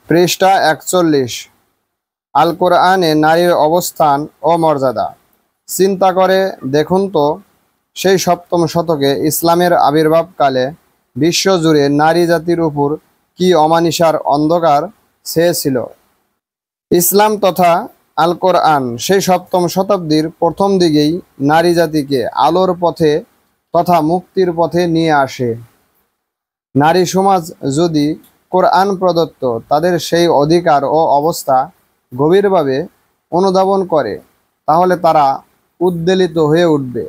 পৃষ্ঠা 41। আল কোরআনে নারীর অবস্থান ও মর্যাদা। চিন্তা করে দেখুন তো, সেই সপ্তম শতকে ইসলামের আবির্ভাবকালে বিশ্বজুড়ে নারী জাতির উপর কি অমানিসার অন্ধকার ছেয়েছিল। ইসলাম তথা আল কোরআন সেই সপ্তম শতাব্দীর প্রথম দিকেই নারী জাতিকে আলোর পথে তথা মুক্তির পথে নিয়ে আসে। নারী সমাজ যদি কোরআন প্রদত্ত তাদের সেই অধিকার ও অবস্থা গভীরভাবে অনুধাবন করে, তাহলে তারা উদ্বেলিত হয়ে উঠবে,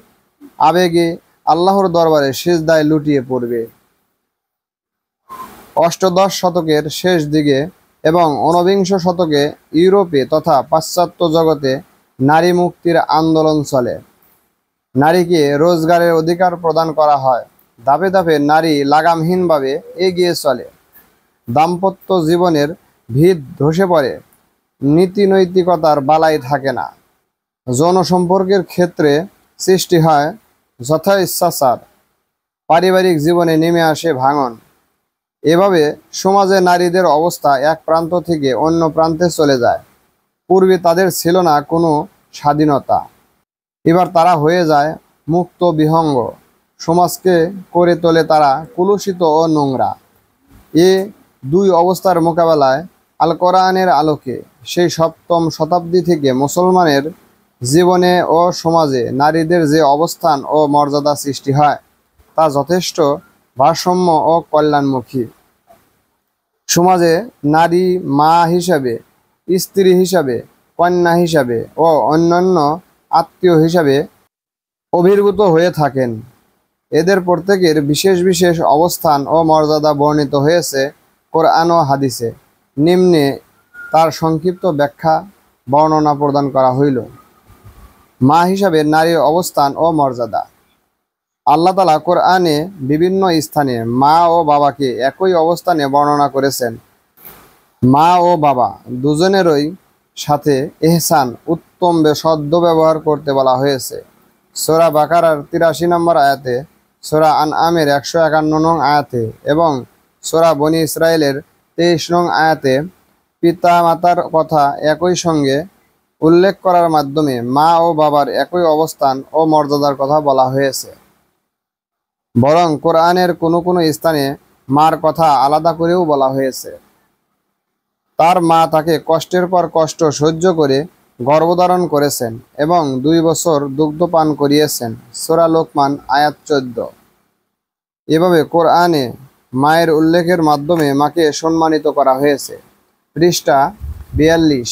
আবেগে আল্লাহর দরবারে সিজদায় লুটিয়ে পড়বে। অষ্টাদশ শতকের শেষ দিকে এবং ঊনবিংশ শতকে ইউরোপে তথা পাশ্চাত্য জগতে নারী মুক্তির আন্দোলন চলে। নারীকে রোজগারের অধিকার প্রদান করা হয়। ধাপে ধাপে নারী লাগামহীনভাবে এগিয়ে চলে। দাম্পত্য জীবনের ভিত ধসে পড়ে। নীতি নৈতিকতার বালাই থাকে না। যৌন সম্পর্কের ক্ষেত্রে সৃষ্টি হয় যথা ইচ্ছাচার। পারিবারিক জীবনে নেমে আসে ভাঙন। এভাবে সমাজে নারীদের অবস্থা এক প্রান্ত থেকে অন্য প্রান্তে চলে যায়। পূর্বে তাদের ছিল না কোনো স্বাধীনতা, এবার তারা হয়ে যায় মুক্ত বিহঙ্গ। সমাজকে করে তোলে তারা কুলুষিত ও নোংরা। এ দুই অবস্থার মোকাবেলায় আল কোরআনের আলোকে সেই সপ্তম শতাব্দী থেকে মুসলমানের জীবনে ও সমাজে নারীদের যে অবস্থান ও মর্যাদা সৃষ্টি হয় তা যথেষ্ট ভারসাম্য ও কল্যাণমুখী। সমাজে নারী মা হিসাবে, স্ত্রী হিসাবে, কন্যা হিসাবে ও অন্যান্য আত্মীয় হিসাবে অভিভূত হয়ে থাকেন। এদের প্রত্যেকের বিশেষ বিশেষ অবস্থান ও মর্যাদা বর্ণিত হয়েছে কোরআন ও হাদিসে। নিম্নে তার সংক্ষিপ্ত ব্যাখ্যা বর্ণনা প্রদান করা হইল। মা হিসাবে নারীর অবস্থান ও মর্যাদা। আল্লাহ তাআলা কোরআনে বিভিন্ন স্থানে মা ও বাবাকে একই অবস্থানে বর্ণনা করেছেন। মা ও বাবা দুজনেরই সাথে ইহসান উত্তম সদ্ব্যবহার করতে বলা হয়েছে। সূরা বাকারার ৮৩ নম্বর আয়াতে, সূরা আনআমের ১৫১ নং আয়াতে এবং সূরা বনী ইসরাইলের ২৩ নং আয়াতে পিতা মাতার কথা একই সঙ্গে উল্লেখ করার মাধ্যমে মা ও বাবার একই অবস্থান ও মর্যাদার কথা বলা হয়েছে। বরং কোরআনের কোনো কোনো স্থানে মার কথা আলাদা করেও বলা হয়েছে। তার মা তাকে কষ্টের পর কষ্ট সহ্য করে গর্ভধারণ করেছেন এবং ২ বছর দুগ্ধপান করিয়েছেন। সূরা লোকমান আয়াত ১৪। এভাবে কোরআনে মায়ের উল্লেখের মাধ্যমে মাকে সম্মানিত করা হয়েছে। পৃষ্ঠা ৪২।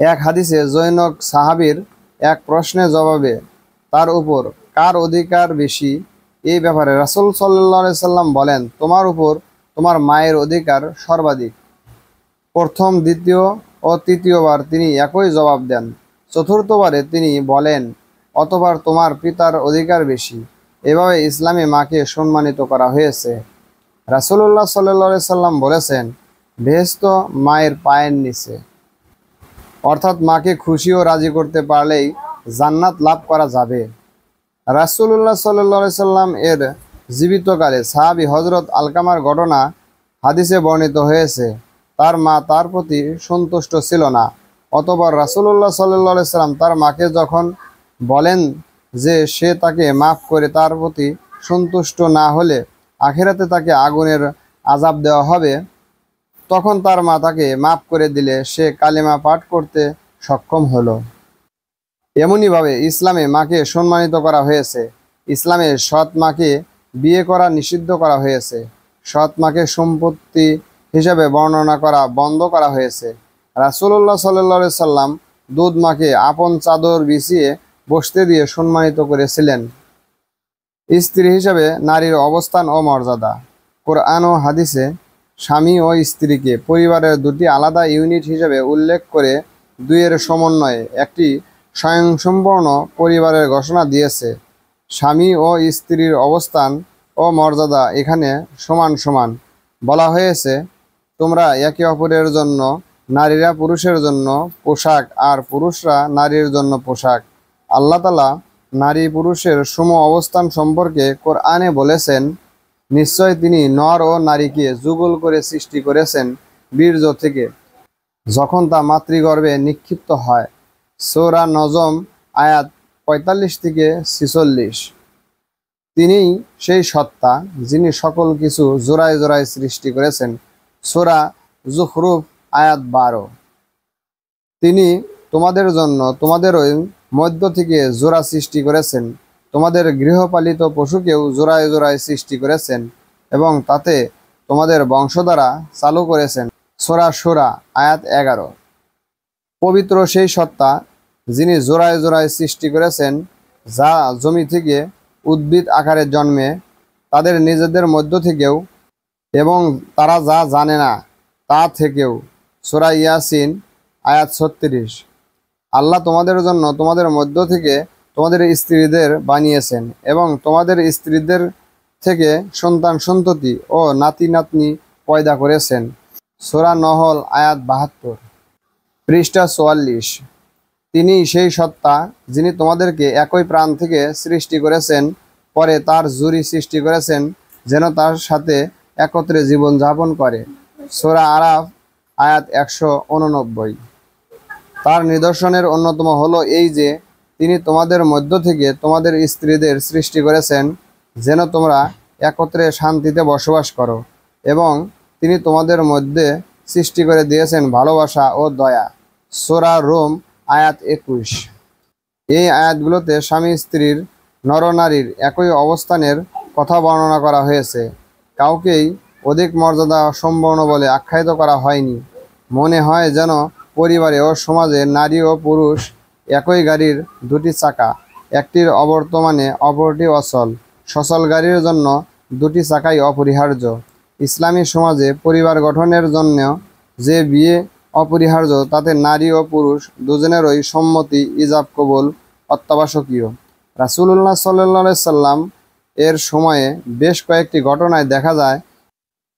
এক হাদিসে জনৈক সাহাবীর এক প্রশ্নের জবাবে তার উপর কার অধিকার বেশি এই ব্যাপারে রাসূল সাল্লাল্লাহু আলাইহি সাল্লাম বলেন, তোমার উপর তোমার মায়ের অধিকার সর্বাধিক। প্রথম, দ্বিতীয় ও তৃতীয়বার তিনি একই জবাব দেন। চতুর্থবারে তিনি বলেন, অতঃপর তোমার পিতার অধিকার বেশি। এভাবে ইসলামে মাকে সম্মানিত করা হয়েছে। রাসূলুল্লাহ সাল্লাল্লাহু আলাইহি সাল্লাম বলেছেন, বেহেশত মায়ের পায়ের নিচে। অর্থাৎ মাকে খুশি ও রাজি করতে পারলেই জান্নাত লাভ করা যাবে। রাসূলুল্লাহ সাল্লাল্লাহু আলাইহি সাল্লাম এর জীবিতকালে সাহাবী হযরত আলকামার ঘটনা হাদিসে বর্ণিত হয়েছে। তার মা তার প্রতি সন্তুষ্ট ছিল না। অতঃপর রাসূলুল্লাহ সাল্লাল্লাহু আলাইহি সাল্লাম তার মাকে যখন বলেন যে সে তাকে মাফ করে তার প্রতি সন্তুষ্ট না হলে আখিরাতে তাকে আগুনের আযাব দেওয়া হবে, তখন তার মা তাকে মাফ করে দিলে সে কালিমা পাঠ করতে সক্ষম হলো। এমনিভাবে ইসলামে মাকে সম্মানিত করা হয়েছে। ইসলামে সৎ মাকে বিয়ে করা নিষিদ্ধ করা হয়েছে। সৎ মাকে সম্পত্তি হিসাবে বর্ণনা করা বন্ধ করা হয়েছে। রাসূলুল্লাহ সাল্লাল্লাহু আলাইহি সাল্লাম দুধ মাকে আপন চাদর বিছিয়ে বসতে দিয়ে সম্মানিত করেছিলেন। স্ত্রী হিসাবে নারীর অবস্থান ও মর্যাদা। কোরআন ও হাদিসে স্বামী ও স্ত্রীকে পরিবারের দুটি আলাদা ইউনিট হিসেবে উল্লেখ করে দুইয়ের সমন্বয়ে একটি স্বয়ংসম্পূর্ণ পরিবারের ঘোষণা দিয়েছে। স্বামী ও স্ত্রীর অবস্থান ও মর্যাদা এখানে সমান সমান। বলা হয়েছে, তোমরা একে অপরের জন্য, নারীরা পুরুষের জন্য পোশাক আর পুরুষরা নারীর জন্য পোশাক। আল্লাহ তাআলা নারী পুরুষের সম অবস্থান সম্পর্কে কোরআনে বলেছেন, নিশ্চয় তিনি নর ও নারীকে যুগল করে সৃষ্টি করেছেন বীর্য থেকে যখন তা মাতৃগর্ভে নিক্ষিপ্ত হয়। সূরা নজম আয়াত ৪৫ থেকে ৪৬। তিনিই সেই সত্তা যিনি সকল কিছু জোড়ায় জোড়ায় সৃষ্টি করেছেন। সূরা যুখরুফ আয়াত ১২। তিনি তোমাদের জন্য তোমাদেরই মধ্য থেকে জোড়া সৃষ্টি করেছেন, তোমাদের গৃহপালিত পশুকেও জোড়ায় জোড়ায় সৃষ্টি করেছেন এবং তাতে তোমাদের বংশধারা চালু করেছেন। সূরা শূরা আয়াত ১১। পবিত্র সেই সত্তা যিনি জোড়ায় জোড়ায় সৃষ্টি করেছেন, যা জমি থেকে উদ্ভিদ আকারে জন্মে তাদের নিজেদের মধ্য থেকেও এবং তারা যা জানে না তা থেকেও। সূরা ইয়াসিন আয়াত ৩৬। আল্লাহ তোমাদের জন্য তোমাদের মধ্য থেকে তোমাদের স্ত্রীদের বানিয়েছেন এবং তোমাদের স্ত্রীদের থেকে সন্তান সন্ততি ও নাতি নাতনি পয়দা করেছেন। সূরা নহল আয়াত ৭২। পৃষ্ঠা ৪৪। তিনি সেই সত্তা যিনি তোমাদেরকে একই প্রাণ থেকে সৃষ্টি করেছেন, পরে তার জুরি সৃষ্টি করেছেন যেন তার সাথে একত্রে জীবন যাপন করে। সূরা আরাফ আয়াত ১৮৯। তার নিদর্শনের অন্যতম হলো এই যে তিনি তোমাদের মধ্য থেকে তোমাদের স্ত্রীদের সৃষ্টি করেছেন যেন তোমরা একত্রে শান্তিতে বসবাস করো, এবং তিনি তোমাদের মধ্যে সৃষ্টি করে দিয়েছেন ভালোবাসা ও দয়া। সূরা রুম আয়াত ২১। এই আয়াতগুলোতে স্বামী স্ত্রীর নরনারীর একই অবস্থানের কথা বর্ণনা করা হয়েছে। কাউকেই অধিক মর্যাদা সম্পন্ন বলে আখ্যায়িত করা হয়নি। মনে হয় যেন পরিবারে ও সমাজে নারী ও পুরুষ একই গাড়ির দুটি চাকা, একটির অবর্তমানে অপরটি অচল। সচল গাড়ির জন্য দুটি চাকাই অপরিহার্য। ইসলামী সমাজে পরিবার গঠনের জন্য যে বিয়ে অপরিহার্য তাতে নারী ও পুরুষ দুজনেরই সম্মতি ইজাব কবুল অত্যাবশ্যকীয়। রাসূলুল্লাহ সাল্লাল্লাহু আলাইহি সাল্লাম এর সময়ে বেশ কয়েকটি ঘটনায় দেখা যায়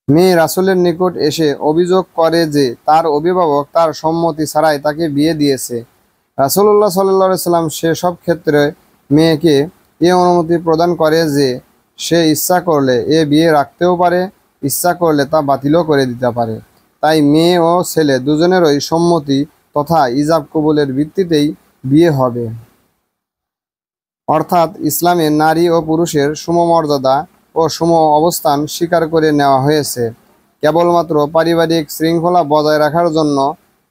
মেয়ে রাসূলের নিকট এসে অভিযোগ করে যে তার অভিভাবক তার সম্মতি ছাড়াই তাকে বিয়ে দিয়েছে। রাসূলুল্লাহ সাল্লাল্লাহু আলাইহি সাল্লাম সেসব ক্ষেত্রে মেয়েকে এ অনুমতি প্রদান করে যে সে ইচ্ছা করলে এ বিয়ে রাখতেও পারে, ইচ্ছা করলে তা বাতিলও করে দিতে পারে। তাই মেয়ে ও ছেলে দুজনেরই সম্মতি তথা ইজাব কবুলের ভিত্তিতেই বিয়ে হবে। অর্থাৎ ইসলামে নারী ও পুরুষের সমমর্যাদা ও সম অবস্থান স্বীকার করে নেওয়া হয়েছে। কেবলমাত্র পারিবারিক শৃঙ্খলা বজায় রাখার জন্য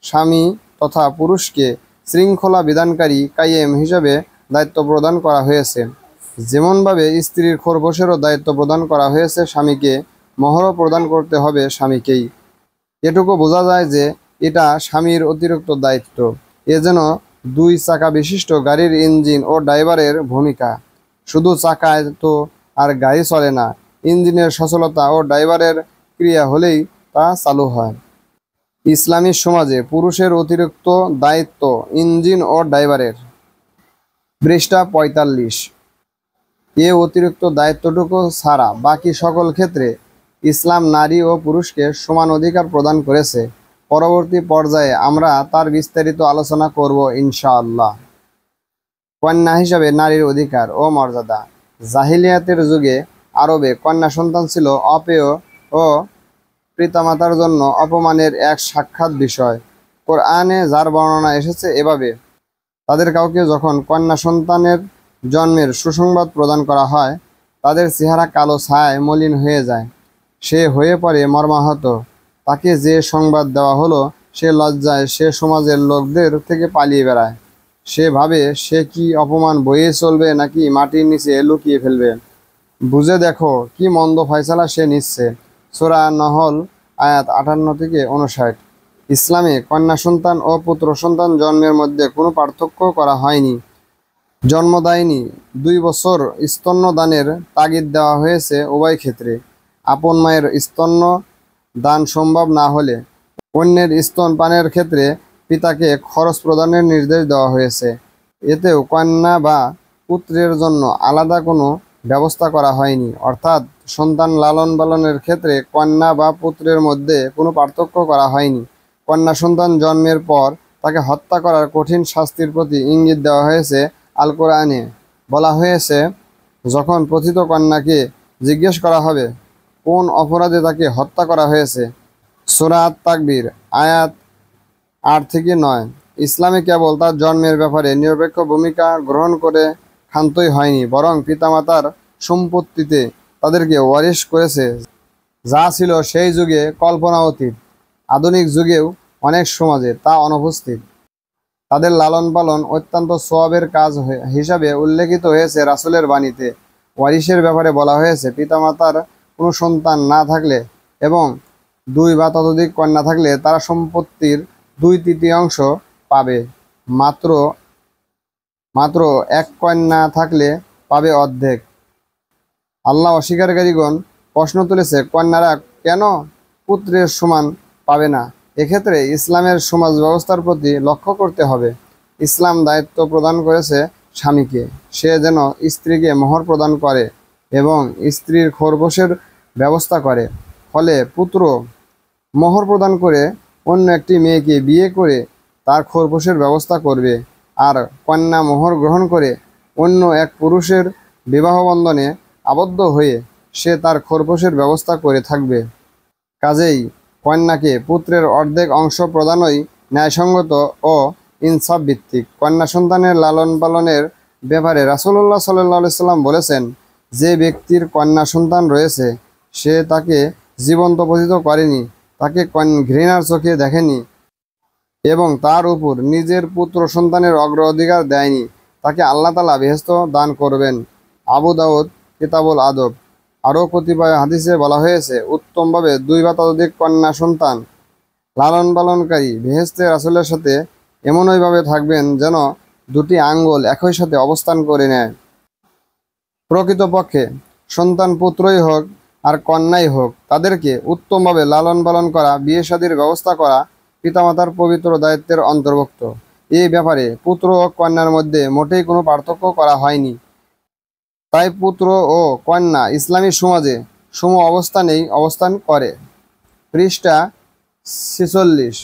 স্বামী তথা পুরুষকে শৃঙ্খলা বিধানকারী কাইয়েম হিসাবে দায়িত্ব প্রদান করা হয়েছে। যেমনভাবে স্ত্রীর খোরপোশেরও দায়িত্ব প্রদান করা হয়েছে স্বামীকে, মোহরও প্রদান করতে হবে স্বামীকেই। এটুকু বোঝা যায় যে এটা স্বামীর অতিরিক্ত দায়িত্ব। এ যেন দুই চাকা বিশিষ্ট গাড়ির ইঞ্জিন ও ড্রাইভারের ভূমিকা। শুধু চাকায় তো আর গাড়ি চলে না, ইঞ্জিনের সচলতা ও ড্রাইভারের ক্রিয়া হলেই তা চালু হয়। ইসলামী সমাজে পুরুষের অতিরিক্ত দায়িত্ব ইঞ্জিন ও ড্রাইভারের। পৃষ্ঠা ৪৫। এ অতিরিক্ত দায়িত্বটুকু ছাড়া বাকি সকল ক্ষেত্রে ইসলাম নারী ও পুরুষকে সমান অধিকার প্রদান করেছে। পরবর্তী পর্যায়ে আমরা তার বিস্তারিত আলোচনা করব ইনশাআল্লাহ। কন্যা হিসাবে নারীর অধিকার ও মর্যাদা। জাহিলিয়াতের যুগে আরবে কন্যা সন্তান ছিল অপেয় ও পিতামাতার জন্য অপমানের এক সাক্ষাৎ বিষয়। কোরআনে যার বর্ণনা এসেছে এভাবে: তাদের কাউকে যখন কন্যা সন্তানের জন্মের সুসংবাদ প্রদান করা হয়, তাদের চেহারা কালো ছায়ায় মলিন হয়ে যায়, সে হয়ে পড়ে মর্মাহত। তাকে যে সংবাদ দেওয়া হলো সে লজ্জায় সে সমাজের লোকদের থেকে পালিয়ে বেড়ায়। সে ভাবে সে কি অপমান বয়ে চলবে নাকি মাটির নিচে লুকিয়ে ফেলবে। বুঝে দেখো কি মন্দ ফয়সালা সে নিচ্ছে। সূরা নহল আয়াত ৫৮ থেকে ৫৯। ইসলামে কন্যা সন্তান ও পুত্র সন্তান জন্মের মধ্যে কোনো পার্থক্য করা হয়নি। জন্মদায়িনী ২ বছর স্তন্যদানের তাগিদ দেওয়া হয়েছে উভয় ক্ষেত্রে। আপন মায়ের স্তন্য দান সম্ভব না হলে অন্যের স্তন পানের ক্ষেত্রে পিতাকে খরচ প্রদানের নির্দেশ দেওয়া হয়েছে। এতেও কন্যা বা পুত্রের জন্য আলাদা কোনো ব্যবস্থা করা হয়নি। অর্থাৎ সন্তান লালন পালনের ক্ষেত্রে কন্যা বা পুত্রের মধ্যে কোনো পার্থক্য করা হয়নি। কন্যা সন্তান জন্মের পর তাকে হত্যা করার কঠিন শাস্তির প্রতি ইঙ্গিত দেওয়া হয়েছে। আল কোরআনে বলা হয়েছে, যখন প্রথিত কন্যাকে জিজ্ঞেস করা হবে কোন অপরাধে তাকে হত্যা করা হয়েছে, সূরা আত-তাকবীর আয়াত 8 থেকে 9। ইসলামে কেবল তার জন্মের ব্যাপারে নিরপেক্ষ ভূমিকা গ্রহণ করে ক্ষান্তই হয়নি, বরং পিতামাতার সম্পত্তিতে তাদেরকে ওয়ারিশ করেছে, যা ছিল সেই যুগে কল্পনা অতীত। আধুনিক যুগেও অনেক সমাজে তা অনুপস্থিত। তাদের লালন পালন অত্যন্ত সওয়াবের কাজ হিসাবে উল্লেখিত হয়েছে রাসূলের বাণীতে। ওয়ারিশের ব্যাপারে বলা হয়েছে, পিতামাতার কোনো সন্তান না থাকলে এবং 2 বা ততোধিক কন্যা থাকলে তারা সম্পত্তির 2/3 পাবে। মাত্র মাত্র 1 কন্যা থাকলে পাবে অর্ধেক। আল্লাহ অস্বীকারীগণ প্রশ্ন তুলেছে, কন্যারা কেন পুত্রের সমান পাবে না? এক্ষেত্রে ইসলামের সমাজ ব্যবস্থার প্রতি লক্ষ্য করতে হবে। ইসলাম দায়িত্ব প্রদান করেছে স্বামীকে, সে যেন স্ত্রীকে মোহর প্রদান করে এবং স্ত্রীর খরগোশের ব্যবস্থা করে। ফলে পুত্র মোহর প্রদান করে অন্য একটি মেয়েকে বিয়ে করে তার খরগোশের ব্যবস্থা করবে, আর কন্যা মোহর গ্রহণ করে অন্য এক পুরুষের বিবাহ বন্ধনে আবদ্ধ হয়ে সে তার খরগোশের ব্যবস্থা করে থাকবে। কাজেই কন্যাকে পুত্রের অর্ধেক অংশ প্রদানই ন্যায়সঙ্গত ও ইনসাফ ভিত্তিক। কন্যা সন্তানের লালন পালনের ব্যাপারে রাসূলুল্লাহ সাল্লাল্লাহু আলাইহি সাল্লাম বলেছেন, যে ব্যক্তির কন্যা সন্তান রয়েছে সে তাকে জীবন্ত পোষিত করেনি, তাকে ঘৃণার চোখে দেখেনি এবং তার উপর নিজের পুত্র সন্তানের অগ্রাধিকার দেয়নি, তাকে আল্লাহ তাআলা বেহেশত দান করবেন। আবু দাউদ কিতাবুল আদব। আরও কতিপয় হাদিসে বলা হয়েছে, উত্তমভাবে 2 বা ততোধিক কন্যা সন্তান লালন পালনকারী বেহেশতে রাসূলের সাথে এমনইভাবে থাকবেন যেন 2টি আঙ্গুল একই সাথে অবস্থান করে নেয়। প্রকৃতপক্ষে সন্তান পুত্রই হোক আর কন্যাই হোক, তাদেরকে উত্তমভাবে লালন পালন করা, বিয়ে শাদীর ব্যবস্থা করা পিতামাতার পবিত্র দায়িত্বের অন্তর্ভুক্ত। এই ব্যাপারে পুত্র ও কন্যার মধ্যে মোটেই কোনো পার্থক্য করা হয়নি। তাই পুত্র ও কন্যা ইসলামী সমাজে সম অবস্থানেই অবস্থান করে। পৃষ্ঠা 46।